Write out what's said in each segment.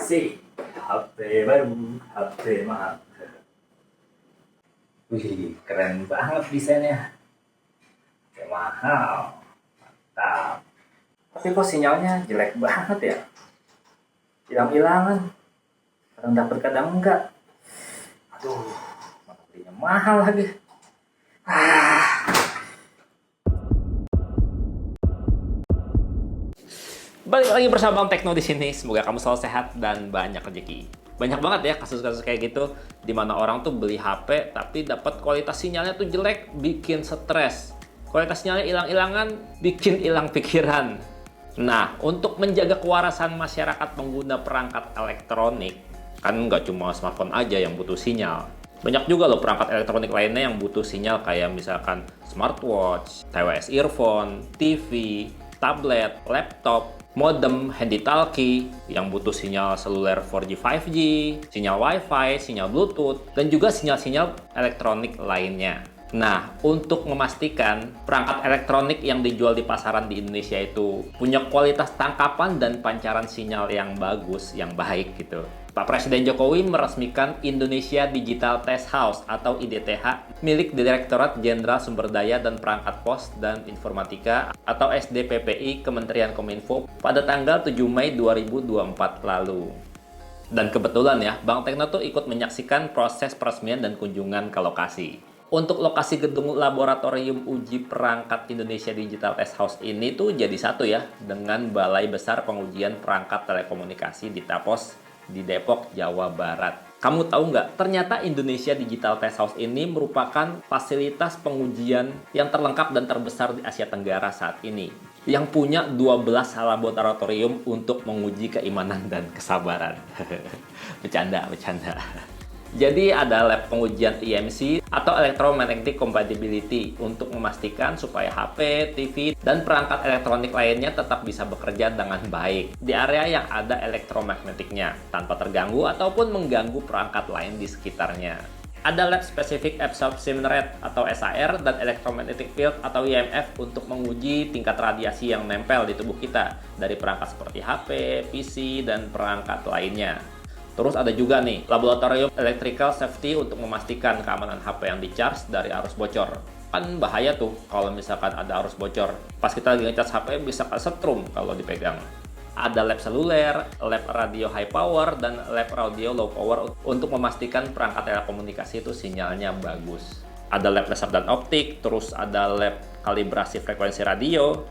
Asik, HP baru, HP mahal. Wih, keren banget desainnya. HP mahal, mantap. Tapi kok sinyalnya jelek banget ya? Hilang-hilangan. Kadang dapat, kadang enggak. Aduh, mana belinya mahal lagi. Balik lagi bersama Bang Tekno di sini. Semoga kamu selalu sehat dan banyak rezeki. Banyak banget ya kasus-kasus kayak gitu di mana orang tuh beli HP tapi dapat kualitas sinyalnya tuh jelek, bikin stres. Kualitas sinyalnya hilang-hilangan, bikin hilang pikiran. Nah, untuk menjaga kewarasan masyarakat pengguna perangkat elektronik, kan nggak cuma smartphone aja yang butuh sinyal. Banyak juga loh perangkat elektronik lainnya yang butuh sinyal kayak misalkan smartwatch, TWS earphone, TV, tablet, laptop, modem, handy talkie yang butuh sinyal seluler 4G, 5G, sinyal Wi-Fi, sinyal Bluetooth, dan juga sinyal-sinyal elektronik lainnya. Nah, untuk memastikan perangkat elektronik yang dijual di pasaran di Indonesia itu punya kualitas tangkapan dan pancaran sinyal yang bagus, yang baik gitu. Pak Presiden Jokowi meresmikan Indonesia Digital Test House atau IDTH milik Direktorat Jenderal Sumber Daya dan Perangkat Pos dan Informatika atau SDPPI Kementerian Kominfo pada tanggal 7 Mei 2024 lalu. Dan kebetulan ya, Bang Tekno tuh ikut menyaksikan proses peresmian dan kunjungan ke lokasi. Untuk lokasi gedung laboratorium uji perangkat Indonesia Digital Test House ini tuh jadi satu ya dengan Balai Besar Pengujian Perangkat Telekomunikasi di Tapos di Depok, Jawa Barat. Kamu tahu nggak? Ternyata Indonesia Digital Test House ini merupakan fasilitas pengujian yang terlengkap dan terbesar di Asia Tenggara saat ini. Yang punya 12 laboratorium untuk menguji keimanan dan kesabaran. Bercanda. Jadi ada lab pengujian EMC atau Electromagnetic Compatibility untuk memastikan supaya HP, TV, dan perangkat elektronik lainnya tetap bisa bekerja dengan baik di area yang ada elektromagnetiknya tanpa terganggu ataupun mengganggu perangkat lain di sekitarnya. Ada lab Specific Absorption Rate atau SAR dan Electromagnetic Field atau EMF untuk menguji tingkat radiasi yang nempel di tubuh kita dari perangkat seperti HP, PC, dan perangkat lainnya. Terus ada juga nih, laboratorium electrical safety untuk memastikan keamanan HP yang di-charge dari arus bocor. Kan bahaya tuh kalau misalkan ada arus bocor. Pas kita lagi nge-charge HP bisa kesetrum kalau dipegang. Ada lab seluler, lab radio high power, dan lab radio low power untuk memastikan perangkat telekomunikasi itu sinyalnya bagus. Ada lab laser dan optik, terus ada lab kalibrasi frekuensi radio,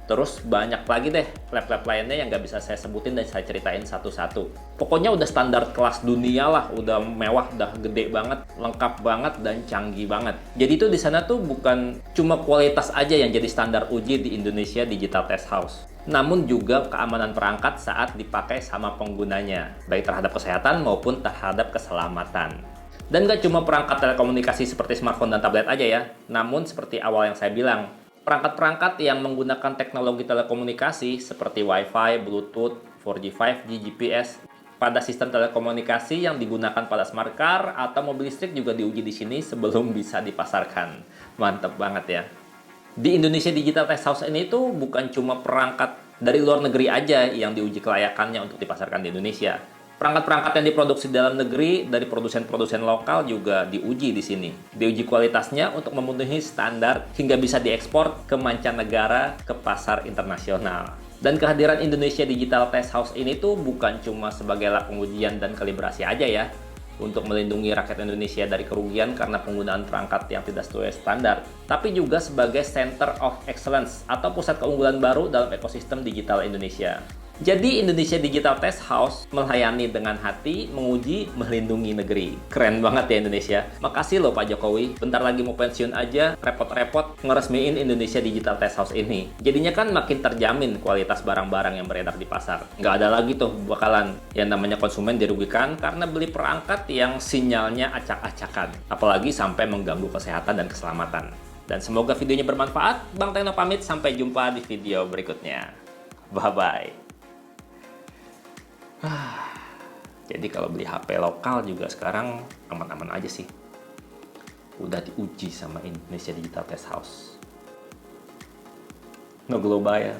terus banyak lagi deh lab-lab lainnya yang nggak bisa saya sebutin dan saya ceritain satu-satu. Pokoknya udah standar kelas dunia lah, udah mewah, udah gede banget, lengkap banget, dan canggih banget. Jadi itu di sana tuh bukan cuma kualitas aja yang jadi standar uji di Indonesia Digital Test House, namun juga keamanan perangkat saat dipakai sama penggunanya, baik terhadap kesehatan maupun terhadap keselamatan. Dan nggak cuma perangkat telekomunikasi seperti smartphone dan tablet aja ya, namun seperti awal yang saya bilang, perangkat-perangkat yang menggunakan teknologi telekomunikasi seperti Wi-Fi, Bluetooth, 4G, 5G, GPS pada sistem telekomunikasi yang digunakan pada smart car atau mobil listrik juga diuji di sini sebelum bisa dipasarkan. Mantap banget ya. Di Indonesia Digital Test House ini tuh bukan cuma perangkat dari luar negeri aja yang diuji kelayakannya untuk dipasarkan di Indonesia. Perangkat-perangkat yang diproduksi dalam negeri dari produsen-produsen lokal juga diuji di sini. Diuji kualitasnya untuk memenuhi standar hingga bisa diekspor ke mancanegara, ke pasar internasional. Dan kehadiran Indonesia Digital Test House ini tuh bukan cuma sebagai lab pengujian dan kalibrasi aja ya, untuk melindungi rakyat Indonesia dari kerugian karena penggunaan perangkat yang tidak sesuai standar, tapi juga sebagai Center of Excellence atau pusat keunggulan baru dalam ekosistem digital Indonesia. Jadi Indonesia Digital Test House melayani dengan hati, menguji, melindungi negeri. Keren banget ya Indonesia. Makasih loh Pak Jokowi. Bentar lagi mau pensiun aja, repot-repot ngeresmiin Indonesia Digital Test House ini. Jadinya kan makin terjamin kualitas barang-barang yang beredar di pasar. Nggak ada lagi tuh bakalan yang namanya konsumen dirugikan karena beli perangkat yang sinyalnya acak-acakan. Apalagi sampai mengganggu kesehatan dan keselamatan. Dan semoga videonya bermanfaat. Bang Tekno pamit, sampai jumpa di video berikutnya. Bye-bye. Jadi kalau beli HP lokal juga sekarang aman-aman aja sih. Udah diuji sama Indonesia Digital Test House. No global ya.